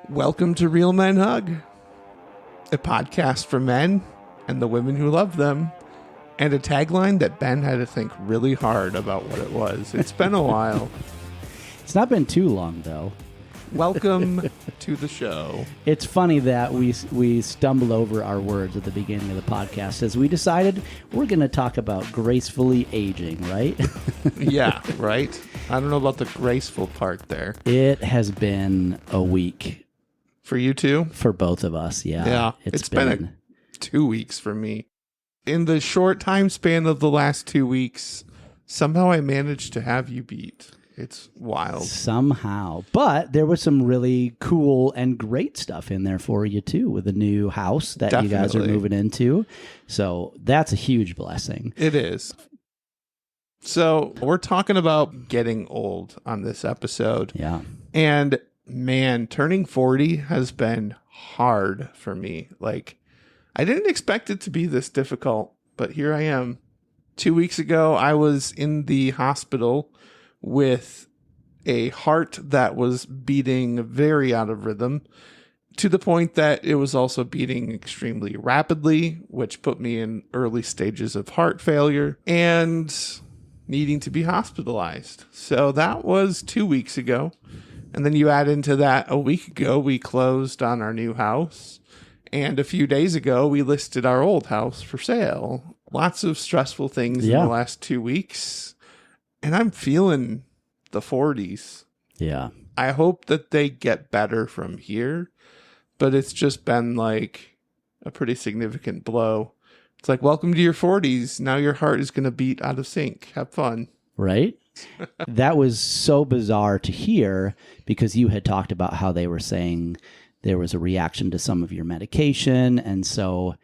Welcome to Real Men Hug, a podcast for men and the women who love them, and a tagline that Ben had to think really hard about what it was. It's been a while. It's not been too long, though. Welcome to the show. It's funny that we stumble over our words at the beginning of the podcast as we decided we're going to talk about gracefully aging, right? Yeah, right? I don't know about the graceful part there. It has been a week. For you too? For both of us, yeah. Yeah, it's been 2 weeks for me. In the short time span of the last 2 weeks, somehow I managed to have you beat. It's wild. Somehow. But there was some really cool and great stuff in there for you, too, with the new house that you guys are moving into. So that's a huge blessing. It is. So we're talking about getting old on this episode. Yeah. And man, turning 40 has been hard for me. Like, I didn't expect it to be this difficult, but here I am. 2 weeks ago, I was in the hospital with a heart that was beating very out of rhythm, to the point that it was also beating extremely rapidly, which put me in early stages of heart failure and needing to be hospitalized. So that was 2 weeks ago. And then you add into that a week ago, we closed on our new house. And a few days ago, we listed our old house for sale. Lots of stressful things in the last 2 weeks. And I'm feeling the 40s. Yeah. I hope that they get better from here. But it's just been like a pretty significant blow. It's like, welcome to your 40s. Now your heart is going to beat out of sync. Have fun. Right? That was so bizarre to hear because you had talked about how they were saying there was a reaction to some of your medication. And so,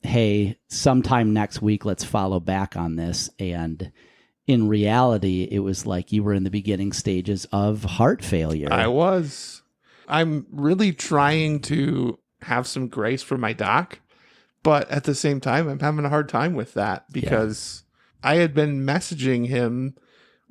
hey, sometime next week, let's follow back on this. And in reality, it was like you were in the beginning stages of heart failure. I was. I'm really trying to have some grace for my doc. But at the same time, I'm having a hard time with that because I had been messaging him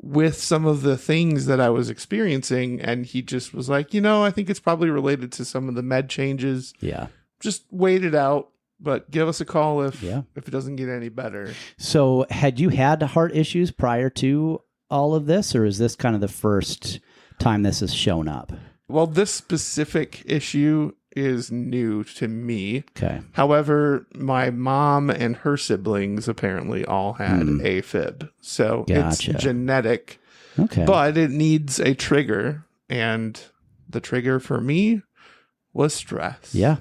with some of the things that I was experiencing. And he just was like, I think it's probably related to some of the med changes. Yeah. Just wait it out, but give us a call if it doesn't get any better. So had you had heart issues prior to all of this, or is this kind of the first time this has shown up? Well, this specific issue is new to me. Okay. However, my mom and her siblings apparently all had AFib. So it's genetic. Okay. But it needs a trigger. And the trigger for me was stress. Yeah.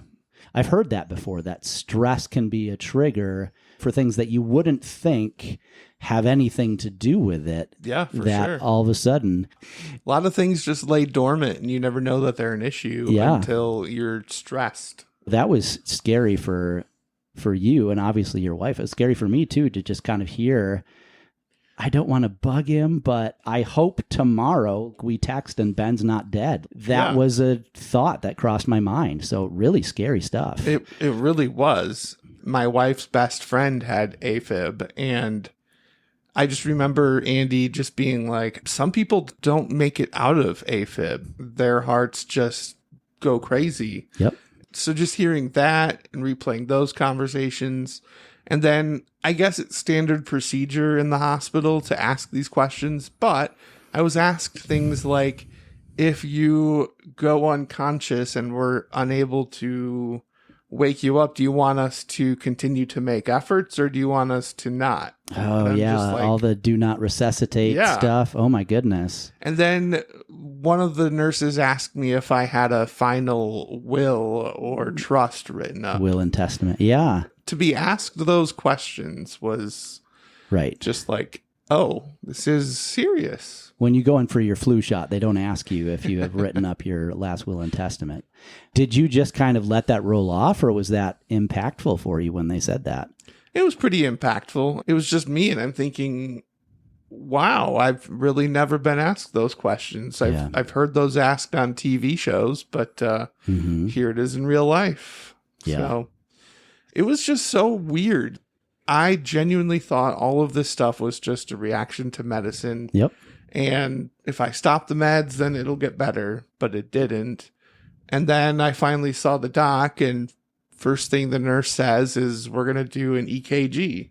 I've heard that before, that stress can be a trigger for things that you wouldn't think have anything to do with it. Yeah, for that sure. All of a sudden, a lot of things just lay dormant and you never know that they're an issue until you're stressed. That was scary for you and obviously your wife. It was scary for me too, to just kind of hear, I don't want to bug him, but I hope tomorrow we text and Ben's not dead. That was a thought that crossed my mind. So really scary stuff. It really was. My wife's best friend had AFib, and I just remember Andy just being like, some people don't make it out of AFib. Their hearts just go crazy. Yep. So just hearing that and replaying those conversations. And then I guess it's standard procedure in the hospital to ask these questions. But I was asked things like, if you go unconscious and we're unable to wake you up, do you want us to continue to make efforts or do you want us to not? Oh, yeah. Like, all the do not resuscitate stuff. Oh, my goodness. And then one of the nurses asked me if I had a final will or trust written up. Will and testament. Yeah. To be asked those questions was just like, oh, this is serious. When you go in for your flu shot, they don't ask you if you have written up your last will and testament. Did you just kind of let that roll off, or was that impactful for you when they said that? It was pretty impactful. It was just me, and I'm thinking, wow, I've really never been asked those questions. I've heard those asked on TV shows, but here it is in real life. Yeah. So it was just so weird. I genuinely thought all of this stuff was just a reaction to medicine. Yep. And if I stop the meds, then it'll get better. But it didn't. And then I finally saw the doc, and first thing the nurse says is, we're going to do an EKG.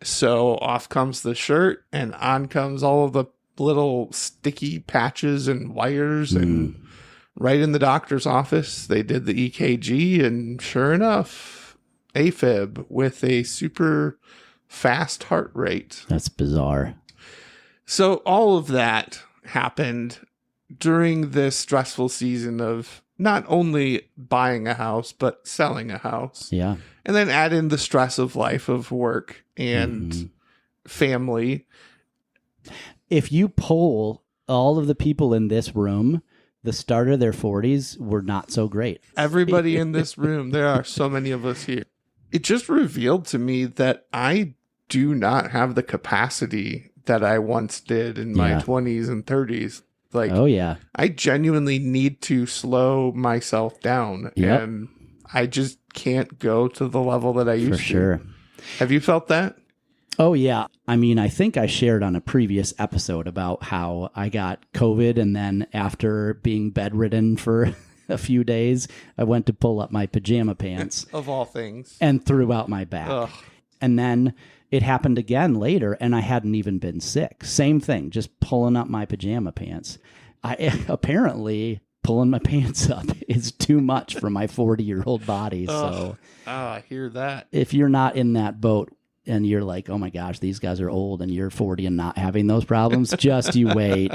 So off comes the shirt, and on comes all of the little sticky patches and wires. And right in the doctor's office, they did the EKG, and sure enough, AFib with a super fast heart rate. That's bizarre. So all of that happened during this stressful season of not only buying a house, but selling a house. Yeah. And then add in the stress of life, of work and family. If you poll all of the people in this room, the start of their 40s were not so great. Everybody in this room, there are so many of us here. It just revealed to me that I do not have the capacity that I once did in my 20s and 30s. Like, oh yeah, I genuinely need to slow myself down, and I just can't go to the level that I used to. For sure. Have you felt that? Oh yeah. I mean, I think I shared on a previous episode about how I got COVID, and then after being bedridden for a few days, I went to pull up my pajama pants of all things and threw out my back. Ugh. And then it happened again later, and I hadn't even been sick. Same thing, just pulling up my pajama pants. Apparently, pulling my pants up is too much for my 40-year-old body. So, I hear that. If you're not in that boat and you're like, oh my gosh, these guys are old, and you're 40 and not having those problems, just you wait.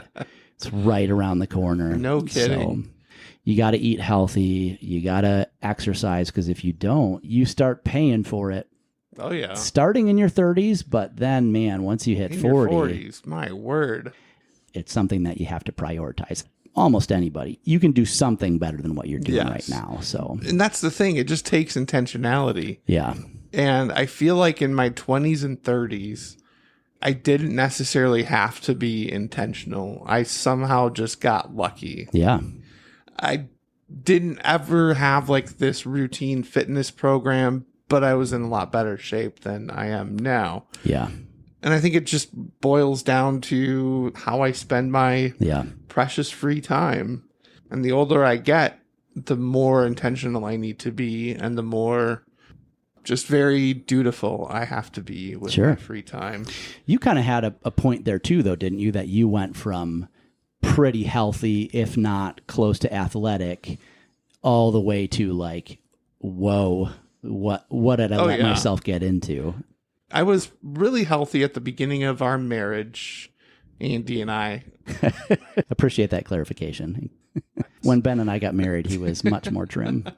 It's right around the corner. No kidding. So, you got to eat healthy. You got to exercise, because if you don't, you start paying for it. Oh, yeah. Starting in your 30s, but then, man, once you hit 40, your 40s, my word. It's something that you have to prioritize. Almost anybody. You can do something better than what you're doing right now. So, and that's the thing. It just takes intentionality. Yeah. And I feel like in my 20s and 30s, I didn't necessarily have to be intentional. I somehow just got lucky. Yeah. I didn't ever have like this routine fitness program, but I was in a lot better shape than I am now. Yeah. And I think it just boils down to how I spend my precious free time. And the older I get, the more intentional I need to be, and the more just very dutiful I have to be with my free time. You kind of had a point there too, though, didn't you? That you went from pretty healthy, if not close to athletic, all the way to like, whoa, what did I let myself get into? I was really healthy at the beginning of our marriage, Andy and I. Appreciate that clarification. When Ben and I got married, he was much more trim.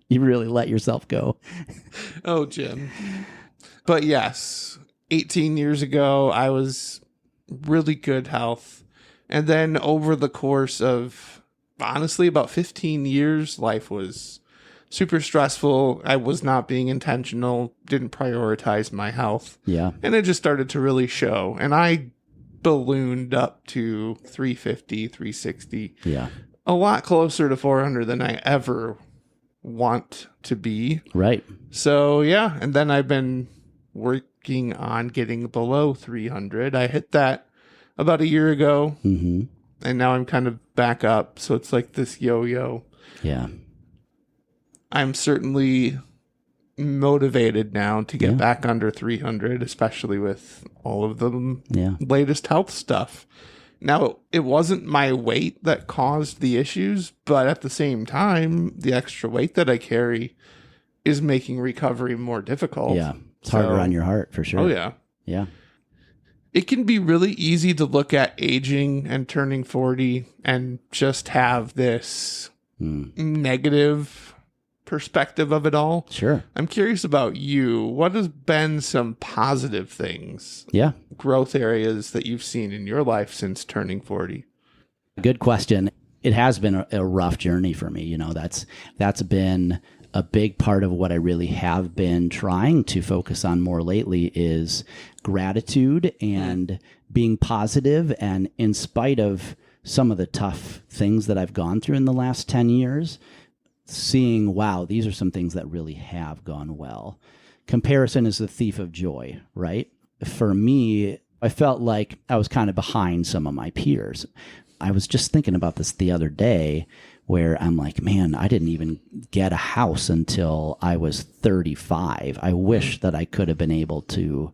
You really let yourself go. Oh, Jim. But yes, 18 years ago, I was really good health. And then over the course of, honestly, about 15 years, life was super stressful. I was not being intentional, didn't prioritize my health. Yeah. And it just started to really show. And I ballooned up to 350, 360. Yeah. A lot closer to 400 than I ever want to be. Right. So, yeah. And then I've been working on getting below 300. I hit that about a year ago. Mm-hmm. And now I'm kind of back up. So it's like this yo-yo. Yeah. I'm certainly motivated now to get back under 300, especially with all of the latest health stuff. Now, it wasn't my weight that caused the issues, but at the same time, the extra weight that I carry is making recovery more difficult. Yeah. It's harder on your heart, for sure. Oh, yeah. Yeah. It can be really easy to look at aging and turning 40 and just have this negative perspective of it all. Sure. I'm curious about you. What has been some positive things? Yeah. Growth areas that you've seen in your life since turning 40? Good question. It has been a rough journey for me. You know, that's been a big part of what I really have been trying to focus on more lately is gratitude and being positive. And in spite of some of the tough things that I've gone through in the last 10 years, seeing, wow, these are some things that really have gone well. Comparison is the thief of joy, right? For me, I felt like I was kind of behind some of my peers. I was just thinking about this the other day where I'm like, man, I didn't even get a house until I was 35. I wish that I could have been able to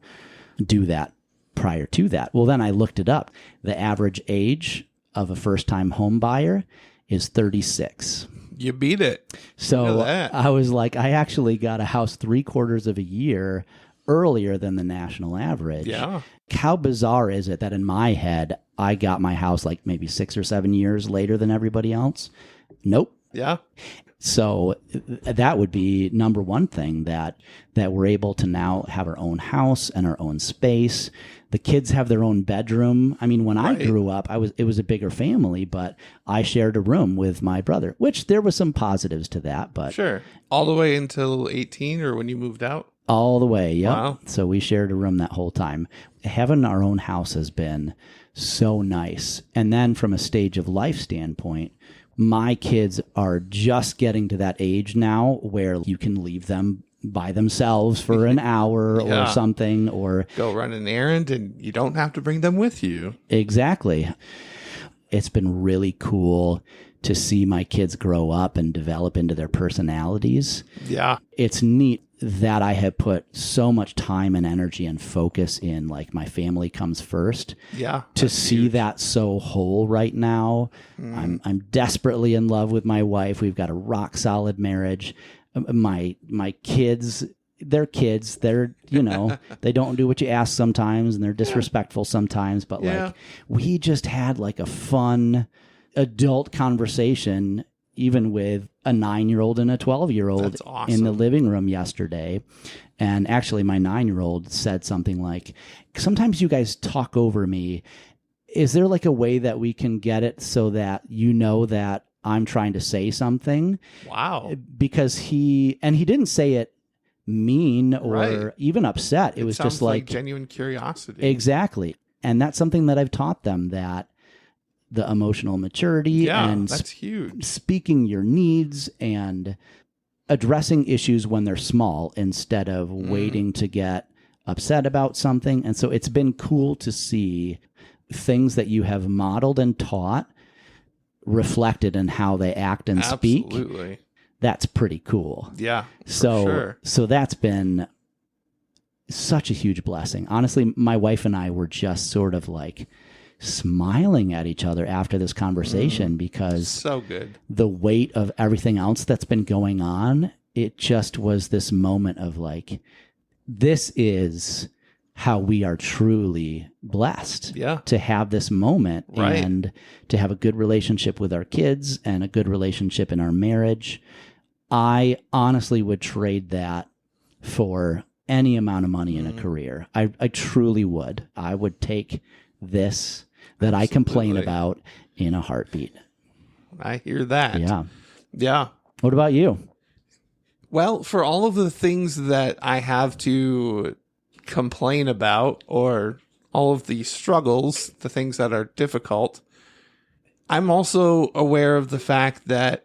do that prior to that. Well, then I looked it up. The average age of a first-time home buyer is 36. You beat it. So I was like, I actually got a house 3/4 of a year earlier than the national average. Yeah. How bizarre is it that in my head, I got my house like maybe 6 or 7 years later than everybody else? Nope. Yeah. So that would be number one thing, that we're able to now have our own house and our own space. The kids have their own bedroom. I mean, when I grew up, it was a bigger family, but I shared a room with my brother, which there was some positives to that. But sure. All the way until 18 or when you moved out? All the way, yeah. Wow. So we shared a room that whole time. Having our own house has been so nice. And then from a stage of life standpoint, my kids are just getting to that age now where you can leave them by themselves for an hour or something, or go run an errand and you don't have to bring them with you. Exactly. It's been really cool to see my kids grow up and develop into their personalities. Yeah. It's neat that I have put so much time and energy and focus in, like, my family comes first. Yeah. To see huge. That so whole right now. I'm desperately in love with my wife. We've got a rock solid marriage. My kids, they're kids. They're, they don't do what you ask sometimes, and they're disrespectful sometimes. But like, we just had like a fun adult conversation, even with a 9-year-old and a 12-year-old awesome. In the living room yesterday. And actually my 9-year-old said something like, sometimes you guys talk over me. Is there like a way that we can get it so that that I'm trying to say something? Wow. Because he didn't say it mean or even upset. It was just like genuine curiosity. Exactly. And that's something that I've taught them, that the emotional maturity and that's huge. Speaking your needs and addressing issues when they're small instead of waiting to get upset about something. And so it's been cool to see things that you have modeled and taught reflected in how they act and speak. Absolutely. That's pretty cool. Yeah. So that's been such a huge blessing. Honestly, my wife and I were just sort of like smiling at each other after this conversation because so good. The weight of everything else that's been going on, it just was this moment of like, this is how we are truly blessed to have this moment and to have a good relationship with our kids and a good relationship in our marriage. I honestly would trade that for any amount of money in a career. I truly would. I would take this that I complain about in a heartbeat. I hear that. Yeah. Yeah. What about you? Well, for all of the things that I have to complain about, or all of the struggles, the things that are difficult, I'm also aware of the fact that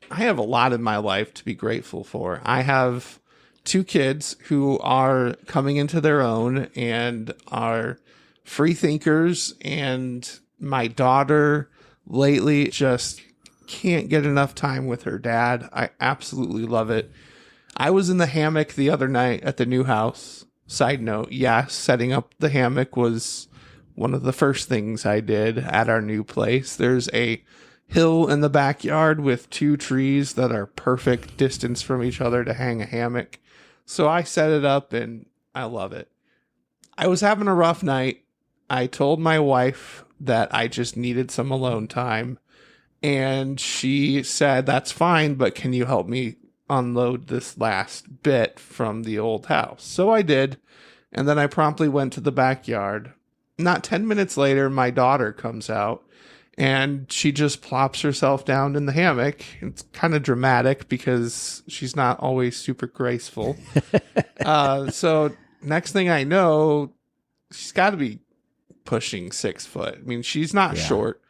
I have a lot in my life to be grateful for. I have 2 kids who are coming into their own and are free thinkers, and my daughter lately just can't get enough time with her dad. I absolutely love it. I was in the hammock the other night at the new house. Side note, yes, setting up the hammock was one of the first things I did at our new place. There's a hill in the backyard with 2 trees that are perfect distance from each other to hang a hammock. So I set it up and I love it. I was having a rough night. I told my wife that I just needed some alone time, and she said, that's fine, but can you help me unload this last bit from the old house? So I did, and then I promptly went to the backyard. Not 10 minutes later, my daughter comes out, and she just plops herself down in the hammock. It's kind of dramatic because she's not always super graceful. So next thing I know, she's got to be pushing 6 foot. I mean, she's not short,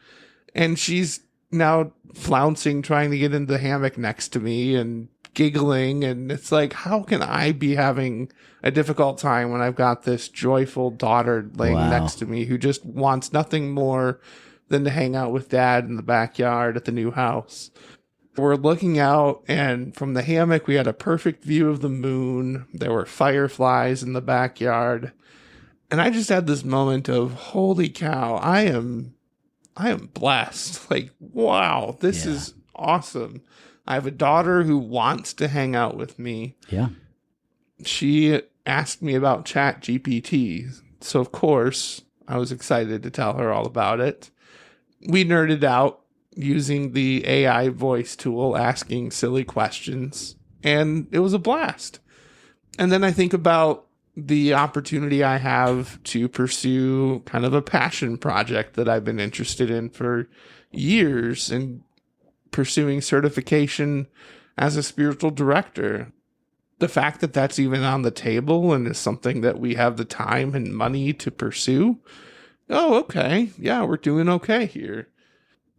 and she's now flouncing, trying to get into the hammock next to me and giggling. And it's like, how can I be having a difficult time when I've got this joyful daughter laying next to me who just wants nothing more than to hang out with Dad in the backyard at the new house. We're looking out, and from the hammock, we had a perfect view of the moon. There were fireflies in the backyard. And I just had this moment of, holy cow, I am blessed. Like, wow, this is awesome. I have a daughter who wants to hang out with me. Yeah. She asked me about ChatGPT. So, of course, I was excited to tell her all about it. We nerded out using the AI voice tool, asking silly questions, and it was a blast. And then I think about the opportunity I have to pursue kind of a passion project that I've been interested in for years, and pursuing certification as a spiritual director. The fact that that's even on the table and is something that we have the time and money to pursue. Oh, okay. Yeah, we're doing okay here.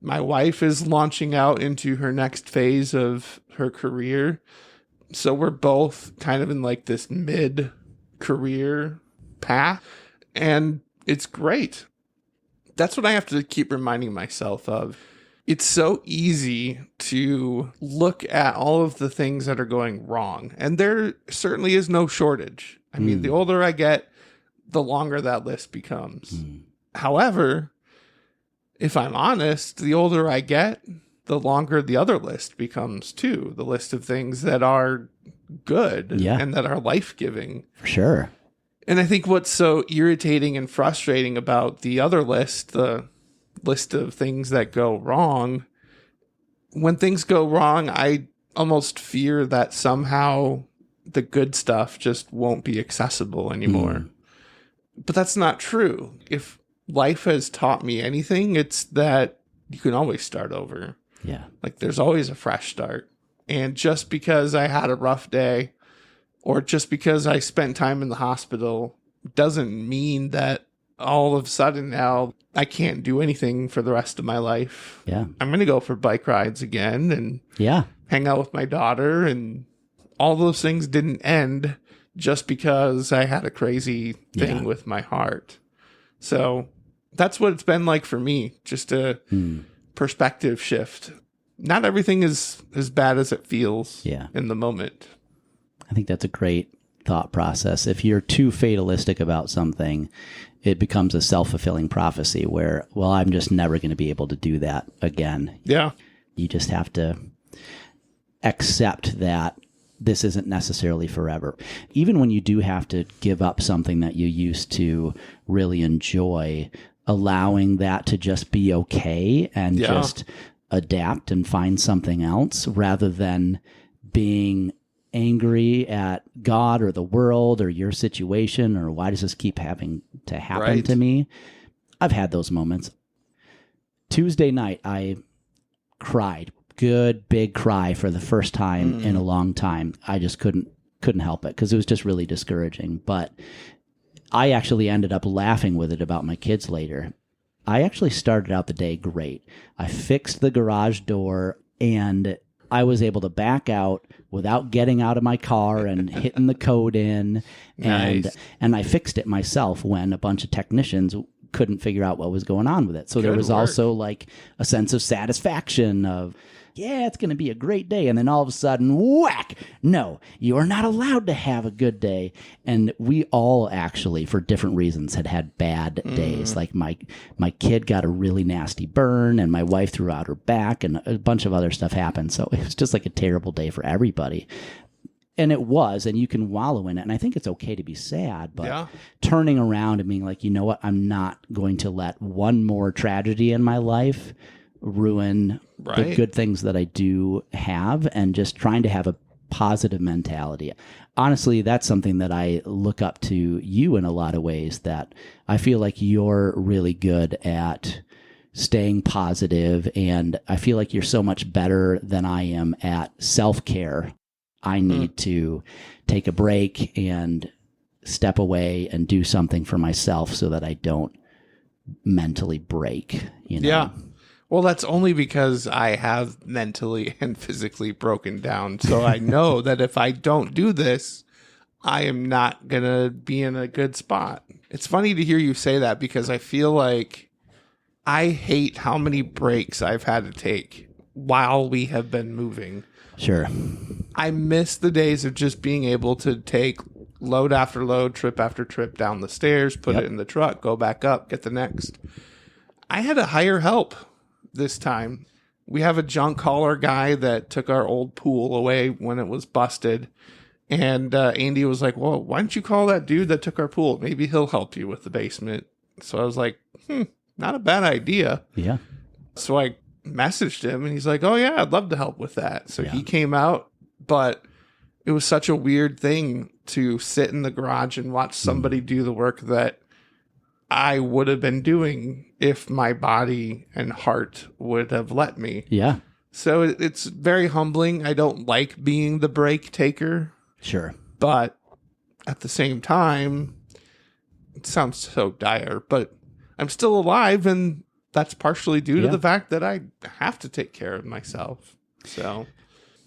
My wife is launching out into her next phase of her career. So we're both kind of in like this mid-career path. And it's great. That's what I have to keep reminding myself of. It's so easy to look at all of the things that are going wrong. And there certainly is no shortage. I mean, the older I get, the longer that list becomes. However, if I'm honest, the older I get, the longer the other list becomes too. The list of things that are good and that are life-giving. For sure. And I think what's so irritating and frustrating about the other list, the list of things that go wrong, when things go wrong, I almost fear that somehow the good stuff just won't be accessible anymore. But that's not true. If life has taught me anything, it's that you can always start over. Yeah. Like there's always a fresh start. And just because I had a rough day, or just because I spent time in the hospital, doesn't mean that all of a sudden now I can't do anything for the rest of my life. Yeah. I'm going to go for bike rides again and hang out with my daughter, and all those things didn't end just because I had a crazy thing with my heart. So that's what it's been like for me. Just a perspective shift. Not everything is as bad as it feels in the moment. I think that's a great thought process. If you're too fatalistic about something, it becomes a self-fulfilling prophecy where, well, I'm just never going to be able to do that again. Yeah. You just have to accept that this isn't necessarily forever. Even when you do have to give up something that you used to really enjoy, allowing that to just be okay and just adapt and find something else, rather than being angry at God or the world or your situation or why does this keep having to happen to me. I've had those moments. Tuesday night, I cried. Good big cry for the first time in a long time. I just couldn't help it because it was just really discouraging. But I actually ended up laughing with it about my kids later. I actually started out the day great. I fixed the garage door and I was able to back out without getting out of my car and hitting the code in. And I fixed it myself when a bunch of technicians couldn't figure out what was going on with it. So there was also like a sense of satisfaction of, yeah, it's going to be a great day. And then all of a sudden, whack! No, you are not allowed to have a good day. And we all actually, for different reasons, had bad days. Like my kid got a really nasty burn and my wife threw out her back and a bunch of other stuff happened. So it was just like a terrible day for everybody. And it was, and you can wallow in it. And I think it's okay to be sad, but turning around and being like, you know what, I'm not going to let one more tragedy in my life ruin the good things that I do have, and just trying to have a positive mentality. Honestly, that's something that I look up to you in a lot of ways, that I feel like you're really good at staying positive, and I feel like you're so much better than I am at self-care. I need to take a break and step away and do something for myself so that I don't mentally break, you know? Yeah. Well, that's only because I have mentally and physically broken down. So I know that if I don't do this, I am not going to be in a good spot. It's funny to hear you say that because I feel like I hate how many breaks I've had to take while we have been moving. Sure. I miss the days of just being able to take load after load, trip after trip down the stairs, put it in the truck, go back up, get the next. I had to hire help this time. We have a junk hauler guy that took our old pool away when it was busted. And Andy was like, well, why don't you call that dude that took our pool? Maybe he'll help you with the basement. So I was like, not a bad idea. Yeah. So I messaged him and he's like, oh yeah, I'd love to help with that. So he came out, but it was such a weird thing to sit in the garage and watch somebody do the work that I would have been doing if my body and heart would have let me. Yeah. So it's very humbling. I don't like being the break taker. Sure. But at the same time, it sounds so dire, but I'm still alive, and that's partially due to the fact that I have to take care of myself. So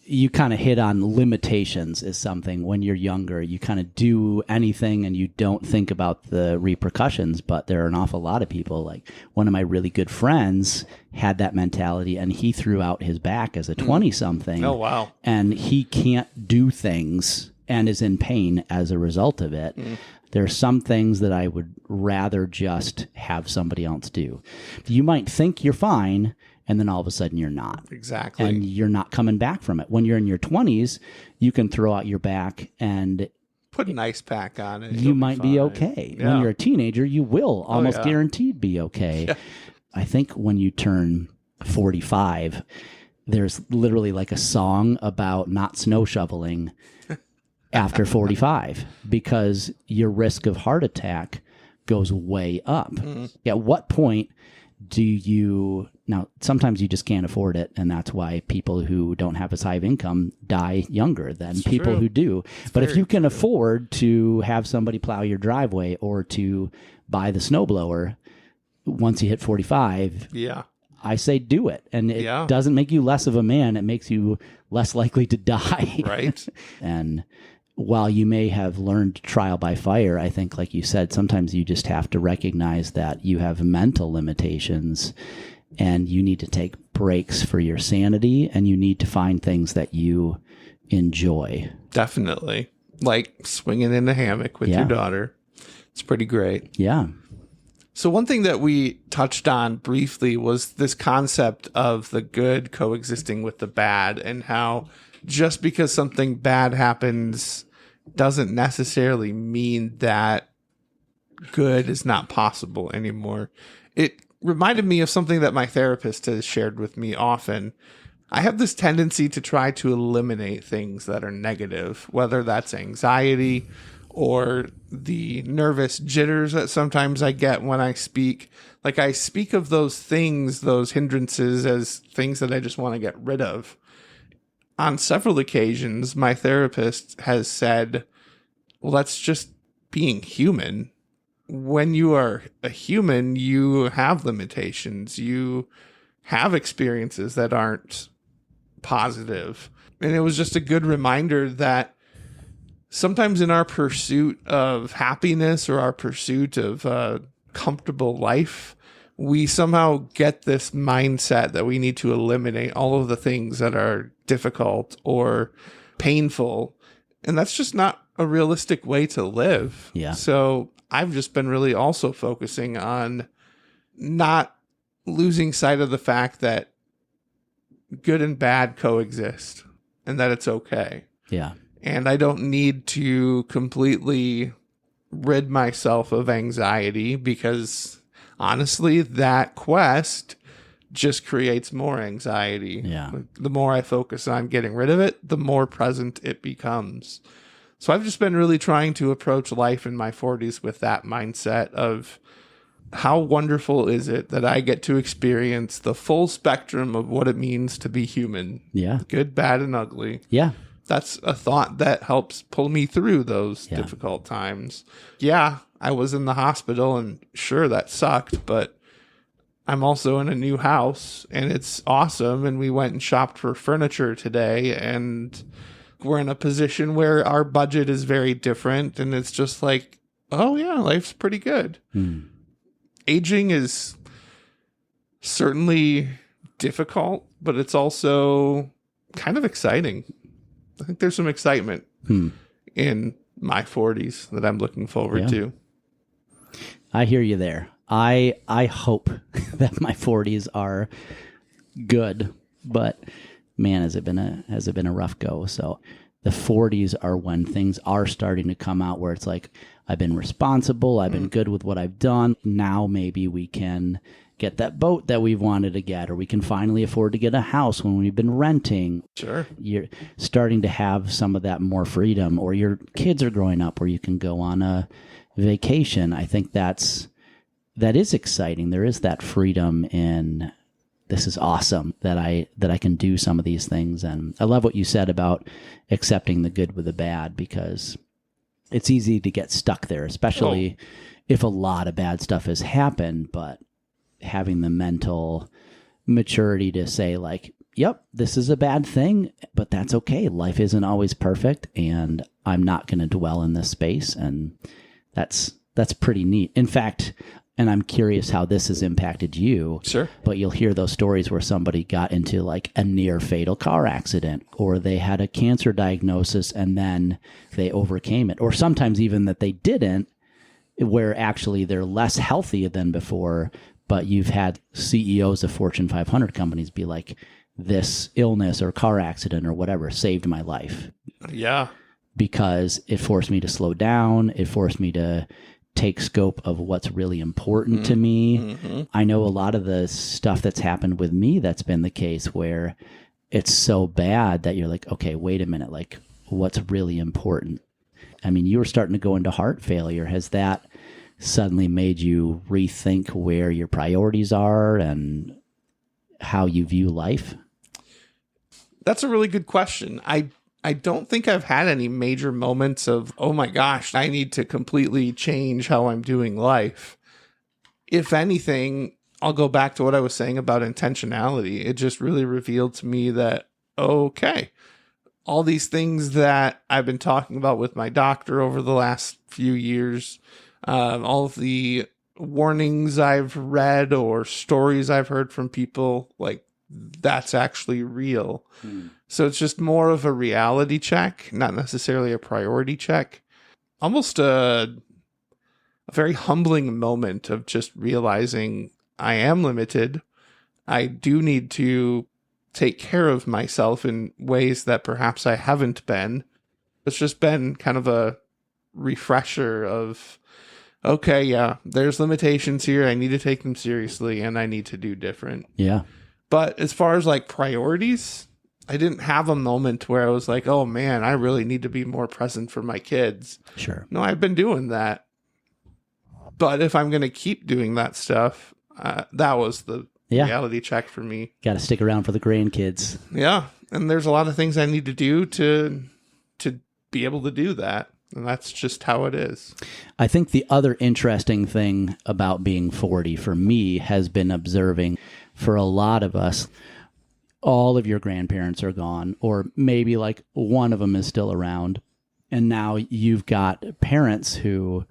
you kind of hit on limitations is something when you're younger. You kind of do anything and you don't think about the repercussions, but there are an awful lot of people. Like one of my really good friends had that mentality, and he threw out his back as a 20-something. Oh, wow. And he can't do things and is in pain as a result of it. There are some things that I would rather just have somebody else do. You might think you're fine, and then all of a sudden you're not. Exactly. And you're not coming back from it. When you're in your 20s, you can throw out your back and put an ice pack on it. You might be okay. Yeah. When you're a teenager, you will almost guaranteed be okay. Yeah. I think when you turn 45, there's literally like a song about not snow shoveling after 45 because your risk of heart attack goes way up. At what point do you... Now, sometimes you just can't afford it, and that's why people who don't have as high of income die younger than people who do. But if you can afford to have somebody plow your driveway or to buy the snowblower once you hit 45, I say do it. And it doesn't make you less of a man. It makes you less likely to die. Right. And while you may have learned trial by fire, I think, like you said, sometimes you just have to recognize that you have mental limitations and you need to take breaks for your sanity, and you need to find things that you enjoy. Definitely. Like swinging in a hammock with your daughter. It's pretty great. Yeah. So one thing that we touched on briefly was this concept of the good coexisting with the bad, and how just because something bad happens doesn't necessarily mean that good is not possible anymore. It reminded me of something that my therapist has shared with me often. I have this tendency to try to eliminate things that are negative, whether that's anxiety or the nervous jitters that sometimes I get when I speak. Like I speak of those things, those hindrances, as things that I just want to get rid of. On several occasions, my therapist has said, well, that's just being human. When you are a human, you have limitations. You have experiences that aren't positive. And it was just a good reminder that sometimes in our pursuit of happiness or our pursuit of a comfortable life, we somehow get this mindset that we need to eliminate all of the things that are difficult or painful. And that's just not a realistic way to live. Yeah. So I've just been really also focusing on not losing sight of the fact that good and bad coexist and that it's okay. Yeah. And I don't need to completely rid myself of anxiety, because honestly, that quest just creates more anxiety. Yeah. The more I focus on getting rid of it, the more present it becomes. So I've just been really trying to approach life in my 40s with that mindset of how wonderful is it that I get to experience the full spectrum of what it means to be human. Yeah. Good, bad, and ugly. Yeah. That's a thought that helps pull me through those difficult times. Yeah, I was in the hospital, and sure, that sucked, but I'm also in a new house, and it's awesome. And we went and shopped for furniture today, and we're in a position where our budget is very different, and it's just like, oh yeah, life's pretty good. Aging is certainly difficult, but it's also kind of exciting. I think there's some excitement in my 40s that I'm looking forward to. I hear you there. I hope that my 40s are good, but man, has it been a rough go. So the 40s are when things are starting to come out where it's like, I've been responsible, I've been good with what I've done. Now maybe we can get that boat that we've wanted to get, or we can finally afford to get a house when we've been renting. Sure. You're starting to have some of that more freedom, or your kids are growing up where you can go on a vacation. I think that is exciting. There is that freedom in, this is awesome that I can do some of these things. And I love what you said about accepting the good with the bad, because it's easy to get stuck there, especially if a lot of bad stuff has happened, but having the mental maturity to say like, yep, this is a bad thing, but that's okay. Life isn't always perfect, and I'm not going to dwell in this space. And that's pretty neat. In fact, and I'm curious how this has impacted you. Sure. But you'll hear those stories where somebody got into like a near fatal car accident, or they had a cancer diagnosis and then they overcame it. Or sometimes even that they didn't, where actually they're less healthy than before. But you've had CEOs of Fortune 500 companies be like, this illness or car accident or whatever saved my life. Yeah. Because it forced me to slow down. It forced me to take scope of what's really important to me. Mm-hmm. I know a lot of the stuff that's happened with me, that's been the case where it's so bad that you're like, okay, wait a minute, like what's really important? I mean, you were starting to go into heart failure. Has that suddenly made you rethink where your priorities are and how you view life? That's a really good question. I don't think I've had any major moments of, oh my gosh, I need to completely change how I'm doing life. If anything, I'll go back to what I was saying about intentionality. It just really revealed to me that, okay, all these things that I've been talking about with my doctor over the last few years, all of the warnings I've read or stories I've heard from people, like, that's actually real. So it's just more of a reality check, not necessarily a priority check. Almost a very humbling moment of just realizing I am limited. I do need to take care of myself in ways that perhaps I haven't been. It's just been kind of a refresher of, okay, yeah, there's limitations here. I need to take them seriously, and I need to do different. Yeah. But as far as like priorities, I didn't have a moment where I was like, oh man, I really need to be more present for my kids. Sure. No, I've been doing that. But if I'm going to keep doing that stuff, that was the reality check for me. Got to stick around for the grandkids. Yeah. And there's a lot of things I need to do to be able to do that. And that's just how it is. I think the other interesting thing about being 40 for me has been observing, for a lot of us, all of your grandparents are gone, or maybe like one of them is still around. And now you've got parents who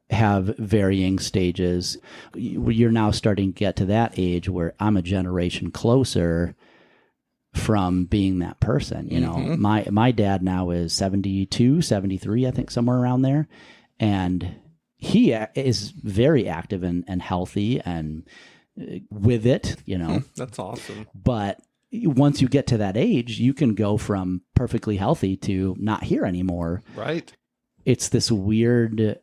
have varying stages. You're now starting to get to that age where I'm a generation closer from being that person. You know, my dad now is 72, 73, I think, somewhere around there. And he is very active and healthy and with it, you know. That's awesome. But once you get to that age, you can go from perfectly healthy to not here anymore. Right. It's this weird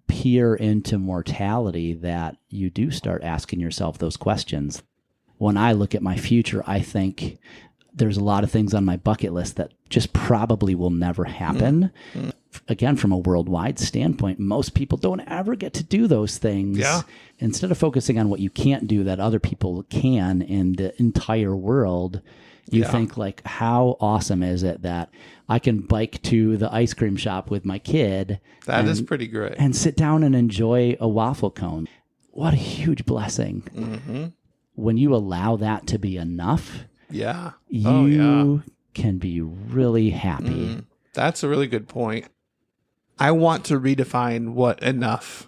peer into mortality that you do start asking yourself those questions. When I look at my future, I think there's a lot of things on my bucket list that just probably will never happen. Again, from a worldwide standpoint, most people don't ever get to do those things. Yeah. Instead of focusing on what you can't do that other people can in the entire world, you think like, how awesome is it that I can bike to the ice cream shop with my kid? That is pretty great. And sit down and enjoy a waffle cone. What a huge blessing. When you allow that to be enough, you can be really happy. That's a really good point. I want to redefine what enough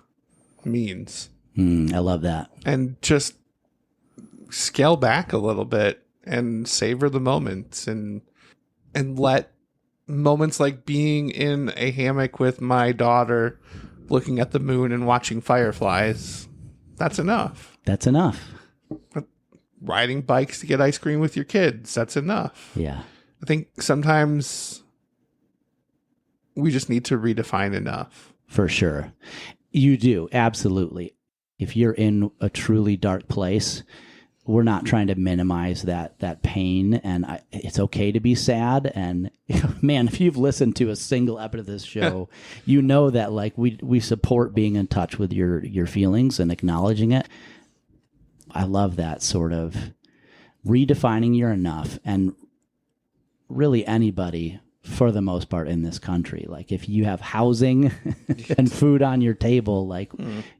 means. I love that. And just scale back a little bit and savor the moments and let moments like being in a hammock with my daughter looking at the moon and watching fireflies, that's enough. That's enough. Riding bikes to get ice cream with your kids, that's enough. Yeah. I think sometimes we just need to redefine enough. For sure. You do. Absolutely. If you're in a truly dark place, we're not trying to minimize that pain, and it's okay to be sad. And man, if you've listened to a single episode of this show, you know that like we support being in touch with your feelings and acknowledging it. I love that sort of redefining your enough, and really anybody for the most part in this country. Like if you have housing and food on your table, like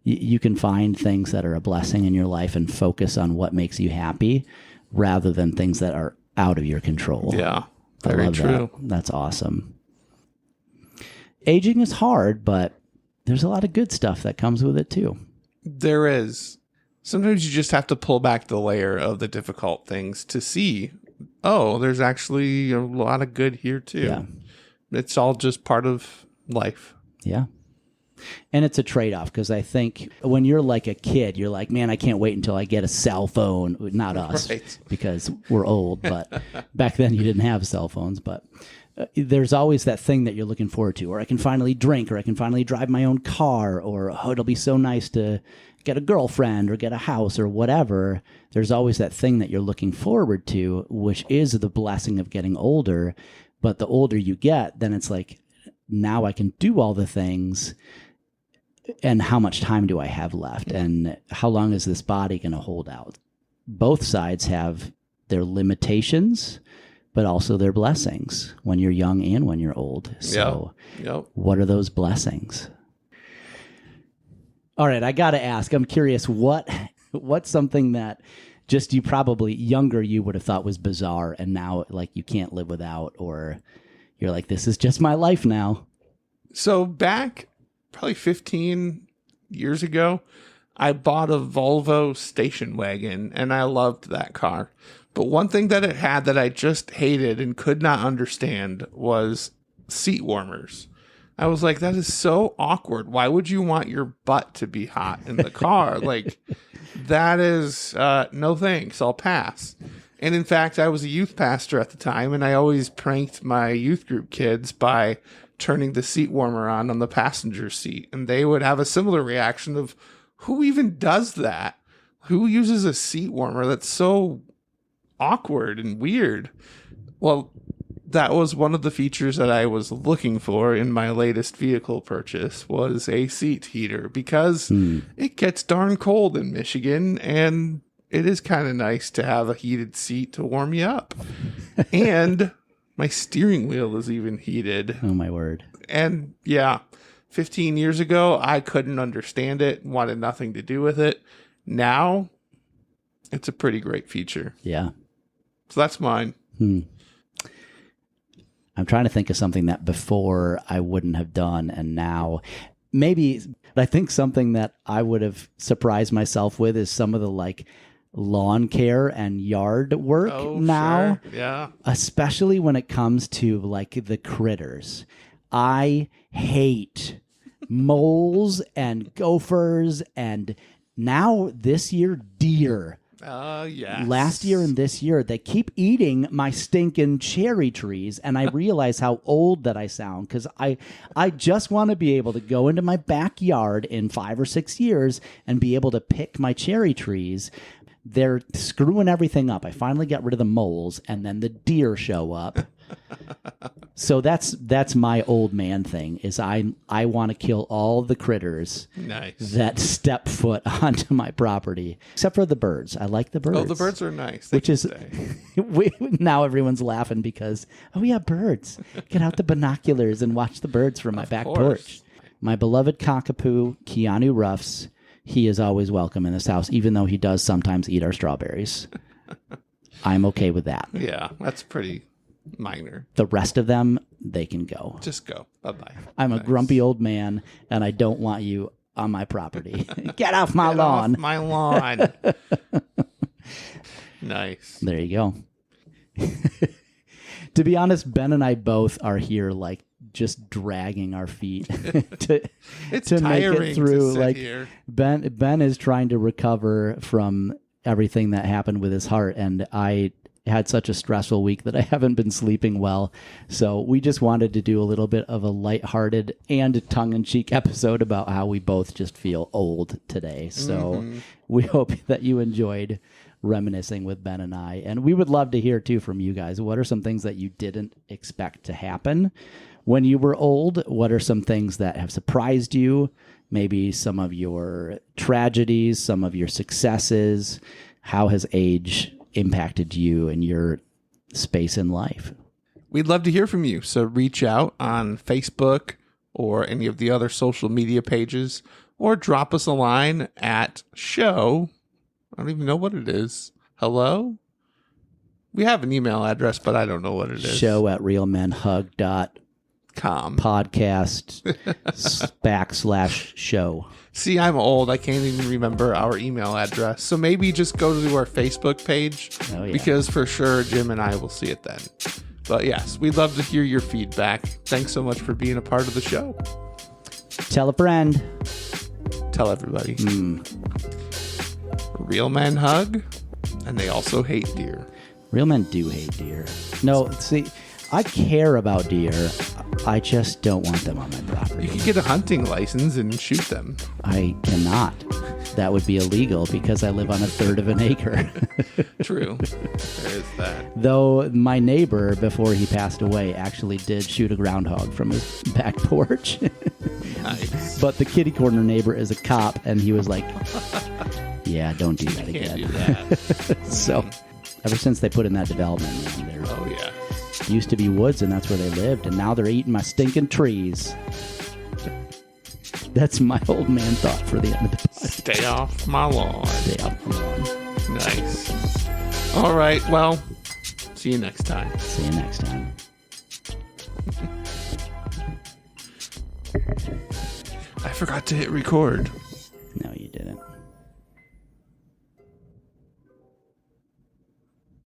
you can find things that are a blessing in your life and focus on what makes you happy rather than things that are out of your control. Yeah, very true. That's awesome. Aging is hard, but there's a lot of good stuff that comes with it too. There is. Sometimes you just have to pull back the layer of the difficult things to see, oh, there's actually a lot of good here too. Yeah. It's all just part of life. Yeah. And it's a trade-off, because I think when you're like a kid, you're like, man, I can't wait until I get a cell phone. Not us, right, because we're old, but back then you didn't have cell phones. But there's always that thing that you're looking forward to, or I can finally drink, or I can finally drive my own car, or oh, it'll be so nice to get a girlfriend or get a house or whatever. There's always that thing that you're looking forward to, which is the blessing of getting older. But the older you get, then it's like, now I can do all the things. And how much time do I have left? And how long is this body going to hold out? Both sides have their limitations, but also their blessings when you're young and when you're old. So What are those blessings? All right, I got to ask, I'm curious, what's something that just you probably younger you would have thought was bizarre, and now like you can't live without, or you're like, this is just my life now? So back probably 15 years ago, I bought a Volvo station wagon, and I loved that car. But one thing that it had that I just hated and could not understand was seat warmers. I was like, that is so awkward. Why would you want your butt to be hot in the car? Like, that is, no thanks, I'll pass. And in fact, I was a youth pastor at the time, and I always pranked my youth group kids by turning the seat warmer on the passenger seat. And they would have a similar reaction of, who even does that? Who uses a seat warmer? That's so awkward and weird. Well, that was one of the features that I was looking for in my latest vehicle purchase, was a seat heater, because it gets darn cold in Michigan, and it is kind of nice to have a heated seat to warm you up. And my steering wheel is even heated. Oh, my word. And yeah, 15 years ago, I couldn't understand it, wanted nothing to do with it. Now, it's a pretty great feature. Yeah. So that's mine. I'm trying to think of something that before I wouldn't have done, and now maybe. But I think something that I would have surprised myself with is some of the like lawn care and yard work now. Sure. Yeah. Especially when it comes to like the critters. I hate moles and gophers, and now this year, deer. Yes. Last year and this year, they keep eating my stinking cherry trees, and I realize how old that I sound, because I just want to be able to go into my backyard in 5 or 6 years and be able to pick my cherry trees. They're screwing everything up. I finally got rid of the moles, and then the deer show up. So that's my old man thing, is I want to kill all the critters that step foot onto my property, except for the birds. I like the birds. Oh, the birds are nice. Which is now everyone's laughing because, oh yeah, birds. Get out the binoculars and watch the birds from my back porch. My beloved cockapoo, Keanu Ruffs, he is always welcome in this house, even though he does sometimes eat our strawberries. I'm okay with that. Yeah, that's pretty minor. The rest of them, they can go. Just go. Bye-bye. I'm a grumpy old man, and I don't want you on my property. Get off my lawn. Off my lawn. Nice. There you go. To be honest, Ben and I both are here like just dragging our feet It's to make tiring it through. to sit Like here. Ben is trying to recover from everything that happened with his heart, and I had such a stressful week that I haven't been sleeping well. So we just wanted to do a little bit of a lighthearted and tongue-in-cheek episode about how we both just feel old today. So we hope that you enjoyed reminiscing with Ben and I. And we would love to hear, too, from you guys. What are some things that you didn't expect to happen when you were old? What are some things that have surprised you? Maybe some of your tragedies, some of your successes. How has age impacted you and your space in life? We'd love to hear from you. So reach out on Facebook or any of the other social media pages, or drop us a line at show. I don't even know what it is. Hello? We have an email address, but I don't know what it is. show@realmenhug.podcast/show. See, I'm old. I can't even remember our email address. So maybe just go to our Facebook page, because for sure Jim and I will see it then. But yes, we'd love to hear your feedback. Thanks so much for being a part of the show. Tell a friend. Tell everybody. Real men hug, and they also hate deer. Real men do hate deer. No, see, I care about deer. I just don't want them on my property. You can get a hunting license and shoot them. I cannot. That would be illegal because I live on a third of an acre. True. There is that. Though my neighbor, before he passed away, actually did shoot a groundhog from his back porch. Nice. But the kitty corner neighbor is a cop, and he was like, yeah, don't do that again. Can't do that. So ever since they put in that development, man, there used to be woods, and that's where they lived, and now they're eating my stinking trees. That's my old man thought for the end of the podcast. Stay off my lawn. Stay off my lawn. Nice. All right. Well, see you next time. See you next time. I forgot to hit record.